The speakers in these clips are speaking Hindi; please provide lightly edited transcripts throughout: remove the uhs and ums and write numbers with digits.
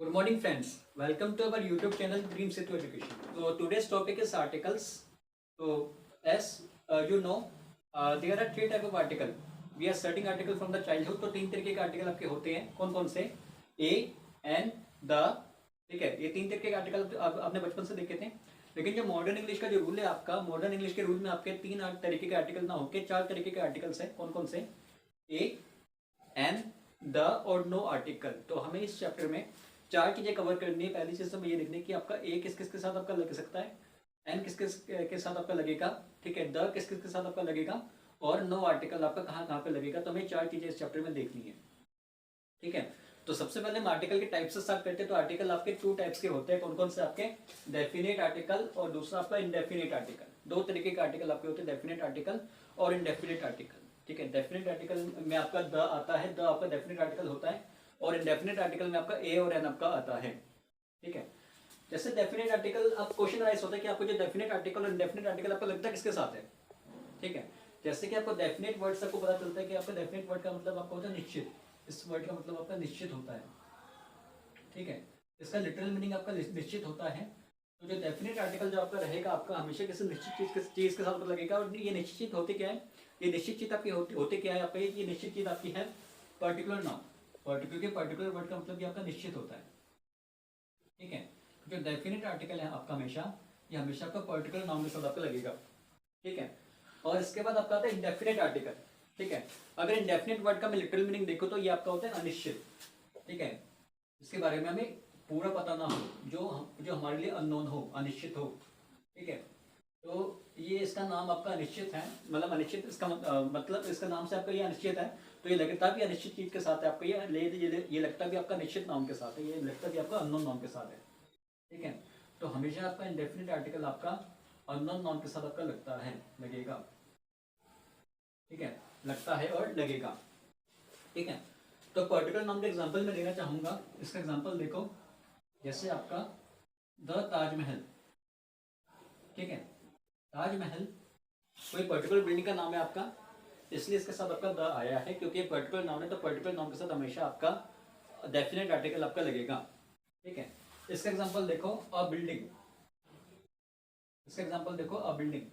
Good morning, friends. Welcome to our YouTube channel Dream Setu Education. So today's topic is articles. So as you know, there are three type of article. We are studying article from the childhood. तो तीन तरीके के आर्टिकल आपके होते हैं. कौन कौन से? A, N, the. ठीक है, ये तीन तरीके के आर्टिकल आपने बचपन से देखे थे. लेकिन जो मॉडर्न इंग्लिश का जो रूल है आपका, मॉडर्न इंग्लिश के रूल में आपके तीन तरीके के आर्टिकल ना होके चार तरीके के आर्टिकल्स हैं. कौन कौन से? A, N, the और no आर्टिकल. तो हमें इस चैप्टर में चार चीजें कवर करनी है. पहली चीज तो ये देखनी कि आपका ए किस किस के साथ आपका लग सकता है, एन किस किस के साथ आपका लगेगा, ठीक है, द किस किस के साथ आपका लगेगा और नो आर्टिकल आपका कहाँ कहाँ पे लगेगा. तो हमें चार चीजें इस चैप्टर में देखनी है. ठीक है, तो सबसे पहले हम आर्टिकल के टाइप से स्टार्ट करते हैं. तो आर्टिकल आपके टू टाइप्स के होते हैं. कौन कौन से आपके? डेफिनेट आर्टिकल और दूसरा आपका इनडेफिनेट आर्टिकल. दो तरीके के आर्टिकल आपके होते हैं, डेफिनेट आर्टिकल और इनडेफिनेट आर्टिकल. ठीक है, डेफिनेट आर्टिकल में आपका द आता है, द आपका डेफिनेट आर्टिकल होता है और इनडेफिनेट आर्टिकल में आपका ए और एन आपका आता है. ठीक है, जैसे डेफिनेट आर्टिकल अब क्वेश्चन राइज होता है कि आपको जो डेफिनेट आर्टिकल और इनडेफिनेट आर्टिकल आपको लगता है किसके साथ है. ठीक है, जैसे कि आपको डेफिनेट वर्ड से आपको पता चलता है कि आपका डेफिनेट वर्ड का मतलब आपका होता है निश्चित. इस वर्ड का मतलब आपका निश्चित होता है. ठीक है, इसका लिटरल मीनिंग आपका निश्चित होता है. तो जो डेफिनेट आर्टिकल जो आपका रहेगा आपका हमेशा किसी निश्चित चीज के साथ पता लगेगा. और ये निश्चित चीज होती क्या है? ये निश्चित चीज आपकी होते क्या है आपका? ये निश्चित चीज आपकी है पर्टिकुलर नाउन. पर्टिकुलर वर्ड का मतलब ये आपका निश्चित होता है. ठीक है, जो डेफिनेट आर्टिकल है आपका हमेशा ये हमेशा आपका पर्टिकुलर नाउन के साथ आपका लगेगा. ठीक है, और इसके बाद आपका आता है इंडेफिनेट आर्टिकल. ठीक है, अगर इंडेफिनेट वर्ड का मैं लिटरल मीनिंग देखो तो ये आपका होता है अनिश्चित. ठीक है, इसके बारे में हमें पूरा पता ना हो, जो हमारे लिए अननोन हो, अनिश्चित हो. ठीक है, तो ये इसका नाम आपका अनिश्चित है, मतलब अनिश्चित इसका मतलब इसका नाम से आपका ये अनिश्चित है. तो ये लगता भी अनिश्चित चीज के साथ है आपका, ये लगता भी आपका निश्चित नाम के साथ है, ये लगता भी आपका अननोन नाम के साथ है. ठीक है, तो हमेशा आपका इंडेफिनिट आर्टिकल आपका अननोन नाउन के साथ आपका लगता है, लगेगा. ठीक है, लगता है और लगेगा. ठीक है, तो पर्टिकुलर नाउन का एग्जांपल मैं देना चाहूंगा. इसका एग्जांपल देखो, जैसे आपका द ताजमहल. ठीक है, ताजमहल कोई पर्टिकुलर बिल्डिंग का नाम है आपका, इसलिए इसके साथ आपका द आया है क्योंकि ये पर्टिकुलर नाउन है. तो पर्टिकुलर नाउन के साथ हमेशा आपका डेफिनेट आर्टिकल आपका लगेगा. ठीक है, इसका एग्जांपल देखो, अ बिल्डिंग. इसका एग्जांपल देखो, अ बिल्डिंग.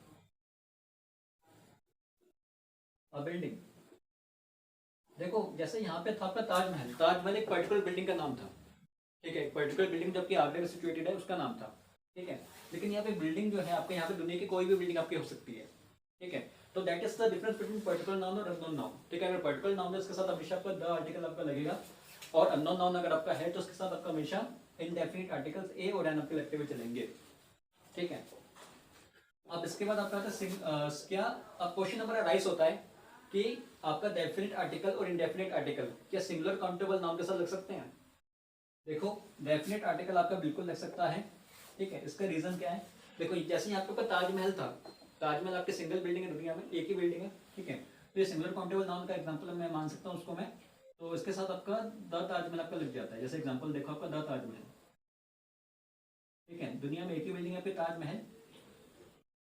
अ बिल्डिंग देखो, जैसे यहाँ पे था आपका ताजमहल. ताजमहल एक पर्टिकुलर बिल्डिंग का नाम था. ठीक है, एक पर्टिकुलर बिल्डिंग जो आपकी आगरा में सिचुएटेड है उसका नाम था. ठीक है, लेकिन यहाँ पे बिल्डिंग जो है आपके यहाँ पे दुनिया की कोई भी बिल्डिंग आपकी हो सकती है. ठीक है, तो that is the difference between particular noun और अननोन नाउन. ठीक है, अगर पर्टिकुलर नाउन है उसके साथ हमेशा आपका द आर्टिकल आपका लगेगा और अननोन नाउन अगर आपका है तो उसके साथ आपका हमेशा इनडेफिनिट आर्टिकल्स ए और एन आपके लगते हुए चलेंगे. ठीक है, अब इसके बाद आपका क्या, अब क्वेश्चन नंबर राइज होता है कि आपका डेफिनेट आर्टिकल और इनडेफिनेट आर्टिकल क्या सिंगुलर काउंटेबल नाउन के साथ लग सकते हैं? देखो, डेफिनेट आर्टिकल आपका बिल्कुल लग सकता है. ठीक है, इसका रीजन क्या है? देखो, जैसे यहाँ पे ताजमहल था. ताजमहल आपके सिंगल बिल्डिंग है, दुनिया में एक ही बिल्डिंग है. ठीक है, तो ये सिंगुलर काउंटेबल नाउन का एग्जांपल मैं मान सकता हूँ उसको मैं. तो इसके साथ आपका द ताजमहल आपका लग जाता है. जैसे एग्जांपल देखो आपका द ताजमहल. ठीक है, दुनिया में एक ही बिल्डिंग है पे ताजमहल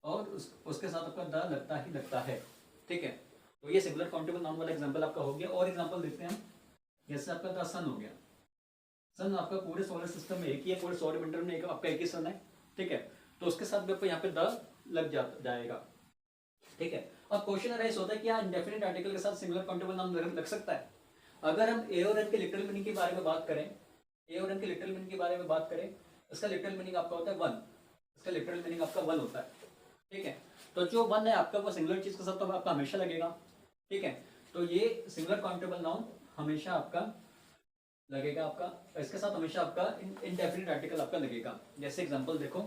और उसके साथ आपका द लगता ही लगता है. ठीक है, तो ये सिंगुलर काउंटेबल नाउन वाला एग्जांपल आपका हो गया. और एग्जांपल देखते हैं, जैसे आपका द सन हो गया. सन आपका पूरे सोलर सिस्टम में एक ही है, पूरे सौर मंडल में आपका एक ही सन है. ठीक है, तो उसके साथ भी आपको यहाँ पे द लग जाएगा. ठीक है, अब क्वेश्चन राइज होता है कि यहाँ इंडेफिनिट आर्टिकल के साथ सिंगुलर काउंटेबल नाउन लग सकता है. अगर हम ए और एन के लिटरल मीनिंग के बारे में बात करें, ए और एन के लिटरल मीनिंग के बारे में बात करें, इसका लिटरल मीनिंग आपका होता है वन. इसका लिटरल मीनिंग आपका वन होता है. ठीक है, तो जो वन है आपका वो सिंगुलर चीज के साथ तो आपका हमेशा लगेगा. ठीक है, तो ये सिंगुलर काउंटेबल नाउन हमेशा आपका लगेगा आपका, इसके साथ हमेशा आपका इनडेफिनिट आर्टिकल आपका लगेगा. जैसे एग्जांपल देखो,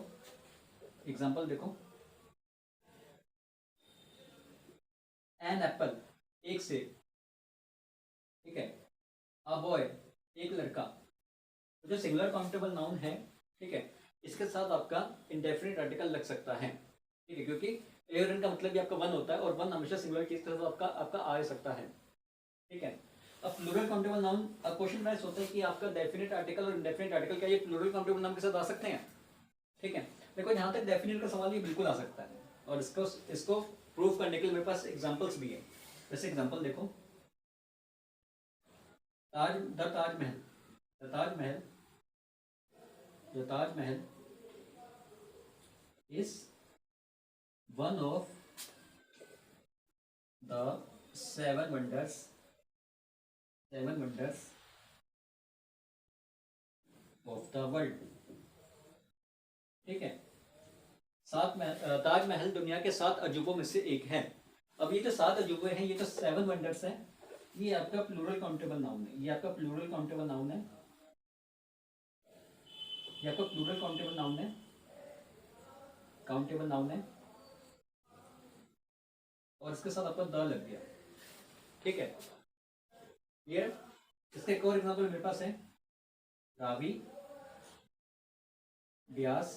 एन एप्पल एक सेब. ठीक है, अ बॉय एक लड़का. तो जो सिंगुलर काउंटेबल नाउन है, ठीक है, इसके साथ आपका इनडेफिनिट आर्टिकल लग सकता है. ठीक है, क्योंकि ए और एन का मतलब भी आपका वन होता है और वन हमेशा सिंगुलर चीज के साथ आपका आपका आ सकता है. ठीक है, अब प्लूरल काउंटेबल नाउन, अब क्वेश्चन राइज होता है कि आपका डेफिनेट आर्टिकल और इंडेफिनेट आर्टिकल क्या ये प्लूरल काउंटेबल नाउन के साथ आ सकते हैं? ठीक है, देखो जहां तक डेफिनेट का सवाल ये बिल्कुल आ सकता है और इसको प्रूव करने के लिए मेरे पास एग्जांपल्स भी है. जैसे एग्जांपल देखो, the Taj Mahal The Taj Mahal is one of the seven wonders of the world. ठीक है, ताज महल दुनिया के 7 अजूबों में से एक है. अब ये जो 7 अजूबे हैं, ये जो 7 वंडर्स हैं, ये आपका प्लूरल काउंटेबल नाउन है. ये आपका प्लूरल काउंटेबल नाउन है. ये आपका प्लूरल काउंटेबल नाउन है. काउंटेबल नाउन है. और इसके साथ आपका द लग गया. ठीक है, ये इसका एक और एग्जाम्पल मेरे पास है. Ravi, Beas,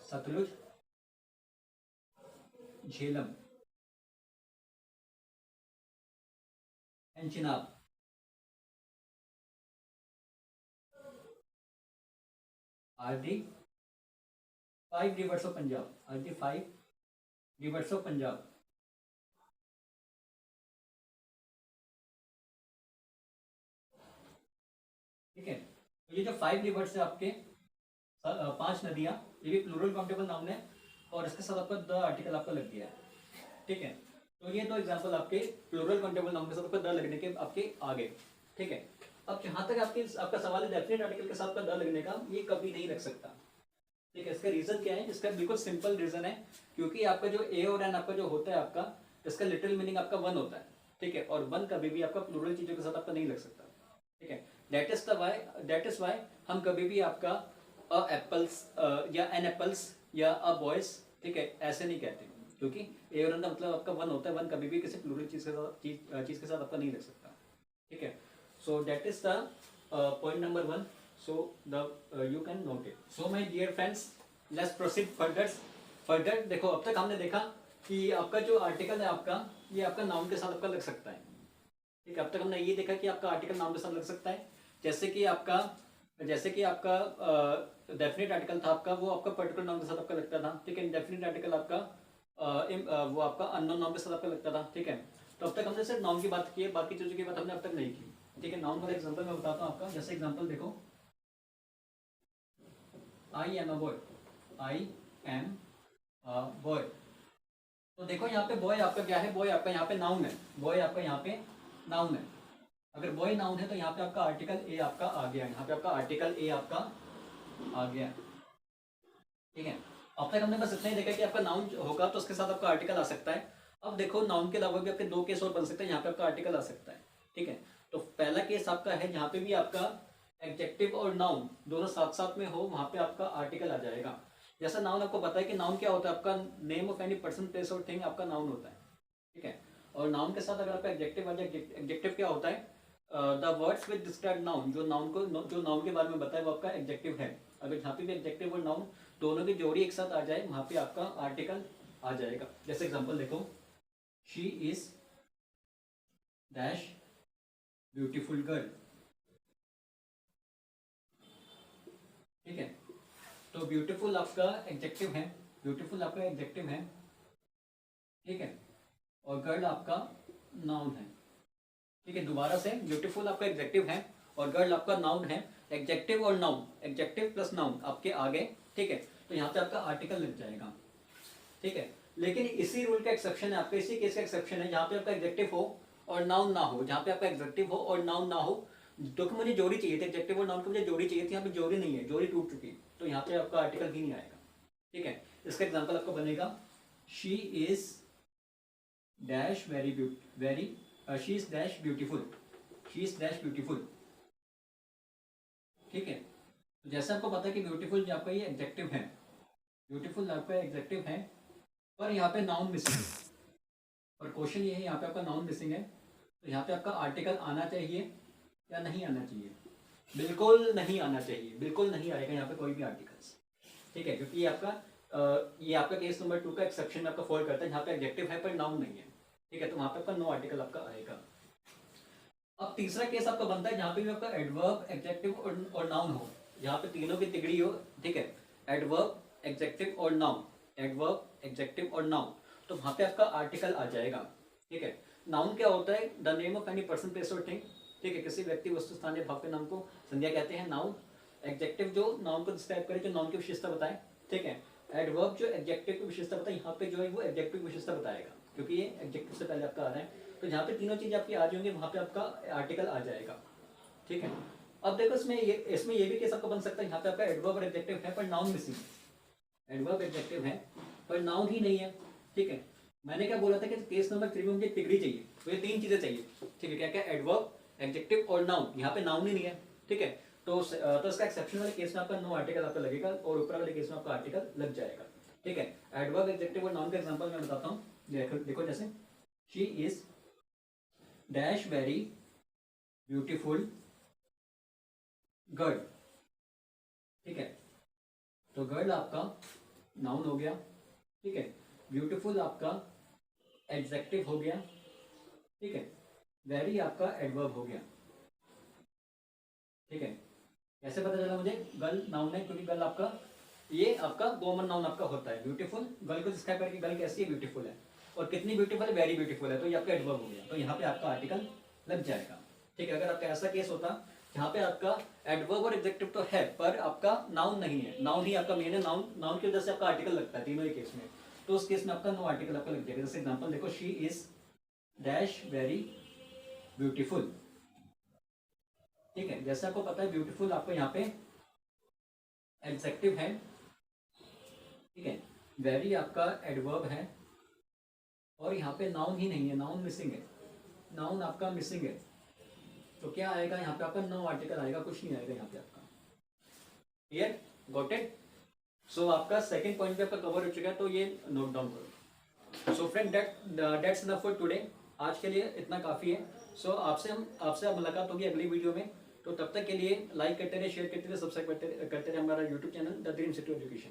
Sutlej, Jhelum and Chenab. Are the 5 rivers of Punjab. Are the 5 rivers of Punjab. ठीक है, तो ये जो 5 रिवर्स है आपके, 5 नदियां, ये भी प्लूरल काउंटेबल नाउन है. और इसके साथ आपका द आर्टिकल आपका लग गया है. ठीक है, तो ये दो एग्जांपल आपके प्लूरल काउंटेबल नाउन के साथ आपका द लगने के आपके आगे. ठीक है, अब जहां तक आपका सवाल है डेफिनेट आर्टिकल के साथ का द लगने का, ये कभी नहीं लग सकता. ठीक है, इसका रीजन क्या है? इसका बिल्कुल सिंपल रीजन है, क्योंकि आपका जो ए और एन आपका जो होता है आपका, इसका लिटिल मीनिंग आपका 1 होता है. ठीक है, और 1 कभी भी आपका प्लूरल चीजों के साथ आपका नहीं लग सकता. ठीक है, दैट इज वाई हम कभी भी आपका अ एप्पल्स या एन एप्पल्स या अ बॉयज, ठीक है, ऐसे नहीं कहते, क्योंकि ए और एन का मतलब आपका 1 होता है. 1 कभी भी किसी प्लूरल चीज के साथ आपका नहीं लग सकता. ठीक है, so that is the point number 1. So you can note it. So my dear friends, let's proceed further. देखो, अब तक हमने देखा कि आपका जो आर्टिकल है आपका, ये आपका नाउन के साथ आपका लग सकता है. ठीक है, अब तक हमने ये देखा कि आपका आर्टिकल नाउन के साथ लग सकता है. जैसे कि आपका डेफिनेट आर्टिकल था आपका, वो आपका पर्टिकुलर नाउन के साथ आपका लगता था. ठीक है, डेफिनेट आर्टिकल आपका वो आपका अननोन नाउन के साथ आपका लगता था. ठीक है, तो अब तक हमने सिर्फ नाउन की बात की है, बाकी चीजों की बात हमने अब तक नहीं की. ठीक है, नाउन वाला एग्जाम्पल मैं बताता हूँ आपका. जैसे एग्जाम्पल देखो, I am a boy. I am a boy. तो देखो यहाँ पे बॉय आपका क्या है? बॉय आपका यहाँ पे नाउन है. बॉय आपका यहाँ पे नाउन है. अगर बॉय नाउन है तो यहाँ पे आपका आर्टिकल ए आपका आ गया. यहाँ पे आपका आर्टिकल ए आपका आ गया. ठीक है, अब तक हमने बस इतना ही देखा कि आपका नाउन होगा तो उसके साथ आपका आर्टिकल आ सकता है. अब देखो, नाउन के अलावा भी आपके 2 केस और बन सकते हैं. यहाँ पे आपका आर्टिकल आ सकता है. ठीक है, तो पहला केस आपका है यहाँ पे भी आपका एडजेक्टिव और नाउन दोनों साथ साथ में हो, वहां पे आपका आर्टिकल आ जाएगा. जैसा नाउन आपको पता है कि नाउन क्या होता है? आपका name of any person, place और थिंग आपका नाउन होता है. ठीक है, और नाउन के साथ अगर आपका एडजेक्टिव आ जाए, एडजेक्टिव क्या होता है? The words which describe noun. जो नाउन के बारे में बताए वो आपका एडजेक्टिव है. अगर यहाँ पे भी एडजेक्टिव और नाउन दोनों की जोड़ी एक साथ आ जाए, वहां पे आपका आर्टिकल आ जाएगा. जैसे एग्जाम्पल देखो, she is dash beautiful girl. ठीक है, तो ब्यूटीफुल आपका एडजेक्टिव है. ब्यूटीफुल आपका एडजेक्टिव है. ठीक है, और गर्ल आपका नाउन है. ठीक है, दोबारा से, ब्यूटीफुल आपका एडजेक्टिव है और गर्ल आपका नाउन है. एडजेक्टिव और नाउन, एडजेक्टिव प्लस नाउन आपके आगे. ठीक है, तो यहाँ पे आपका आर्टिकल लग जाएगा. ठीक है, लेकिन इसी रूल का एक्सेप्शन है आपका, इसी केस का एक्सेप्शन है जहाँ पे आपका एडजेक्टिव हो और नाउन ना हो. जहाँ पे आपका एडजेक्टिव हो और नाउन ना हो, क्योंकि मुझे जोड़ी चाहिए थी, एडजेक्टिव और नाउन को मुझे जोड़ी चाहिए थी. यहाँ पे जोड़ी नहीं है, जोड़ी टूट चुकी है, तो यहाँ पे आपका आर्टिकल भी नहीं आएगा. ठीक है, इसका एग्जांपल आपको बनेगा, she is dash she is dash beautiful. She is dash beautiful. ठीक है, तो जैसे आपको पता है कि ब्यूटीफुल आपका ये एडजेक्टिव है, ब्यूटीफुल आपका एडजेक्टिव है, पर यहाँ पे नाउन मिसिंग है. और क्वेश्चन ये है, यहाँ पे आपका नाउन मिसिंग है, तो यहाँ पे आपका आर्टिकल आना चाहिए या नहीं आना चाहिए? बिल्कुल नहीं आना चाहिए, बिल्कुल नहीं आएगा यहाँ पे कोई भी आर्टिकल्स. ठीक है, क्योंकि ये आपका केस नंबर 2 का एक्सेप्शन में आपका फॉल करता है, जहाँ पे एडजेक्टिव है पर नाउन नहीं है. ठीक है, तो वहाँ पे आपका नो आर्टिकल आपका आएगा. अब तीसरा केस आपका बनता है जहाँ पे भी आपका एडवर्ब, एडजेक्टिव और नाउन हो, यहाँ पे तीनों की तिगड़ी हो. ठीक है, एडवर्ब, एडजेक्टिव और नाउन, एडवर्ब, एडजेक्टिव और नाउन, तो वहाँ पे आपका आर्टिकल आ जाएगा. ठीक है, नाउन क्या होता है? The name of any person, place और थिंग. ठीक है, किसी व्यक्ति, वस्तु, स्थान या भाव के नाम को संज्ञा कहते हैं, नाउन. एडजेक्टिव जो नाउन को डिस्क्राइब करे, जो नाउन की विशेषता बताए, ठीक है। एडवर्ब जो एडजेक्टिव की विशेषता बताए, यहाँ पे जो है वो एडजेक्टिव की विशेषता बताएगा, क्योंकि ये एडजेक्टिव से पहले आपका आ रहा है। तो जहाँ पे तीनों चीजें आपकी आ रही होंगी वहाँ पे आपका आर्टिकल आ जाएगा, ठीक है। अब देखो इसमें ये भी केस आपका बन सकता है, यहाँ पे आपका एडवर्ब और एडजेक्टिव है पर नाउन मिसिंग है। एडवर्ब एडजेक्टिव है पर नाउन ही नहीं है, ठीक है। मैंने क्या बोला था कि केस नंबर 3 में मुझे डिग्री चाहिए, तो ये 3 चीजें चाहिए, ठीक है। क्या क्या? एडवर्ब, एडजेक्टिव और नाउन। यहाँ पे नाउन ही नहीं है, ठीक है। तो इसका एक्सेप्शन वाले केस में आपका नो आर्टिकल आपका लगेगा और ऊपर वाले केस में आपका आर्टिकल लग जाएगा, ठीक है। एडवर्ब, एडजेक्टिव और नाउन का एग्जांपल मैं बताता हूँ। देखो जैसे she is dash very beautiful girl, ठीक है। तो गर्ल आपका नाउन हो गया, ठीक है। ब्यूटीफुल आपका एडजेक्टिव हो गया, ठीक है। वेरी आपका एडवर्ब हो गया, ठीक है। कैसे पता चला मुझे गर्ल नाउन है? क्योंकि गर्ल आपका ये आपका कॉमन नाउन आपका होता है। ब्यूटीफुल गर्ल को डिस्क्राइब करके गर्ल कैसी है? ब्यूटीफुल है। और कितनी ब्यूटीफुल है? वेरी ब्यूटीफुल है। तो ये आपका एडवर्ब हो गया, तो यहाँ पे आपका आर्टिकल लग जाएगा, ठीक है। अगर आपका ऐसा केस होता यहाँ पे आपका एडवर्ब और एडजेक्टिव तो है पर आपका नाउन नहीं है, नाउन ही आपका मेन है, नाउन की वजह से आपका आर्टिकल लगता है तीनों ही केस में, तो उस केस में आपका नो आर्टिकल आपका लग जाएगा। जैसे एग्जांपल देखो, she is dash very beautiful, ठीक है। जैसे आपको पता है ब्यूटीफुल आपको यहाँ पे एडजेक्टिव है, ठीक है। वेरी आपका एडवर्ब है और यहाँ पे नाउन ही नहीं है, नाउन मिसिंग है, नाउन आपका मिसिंग है। तो क्या आएगा यहाँ पे? आपका नो आर्टिकल आएगा, कुछ नहीं आएगा यहाँ पे आपका। क्लियर? Got it? सो आपका सेकंड पॉइंट पे आपका कवर हो चुका है, तो ये नोट डाउन करो। So friend that's enough for today. आज के लिए इतना काफ़ी है। सो आपसे मुलाकात होगी अगली वीडियो में। तो तब तक के लिए लाइक करते रहे, शेयर करते रहे, सब्सक्राइब करते रहे हमारा YouTube channel the dream city education.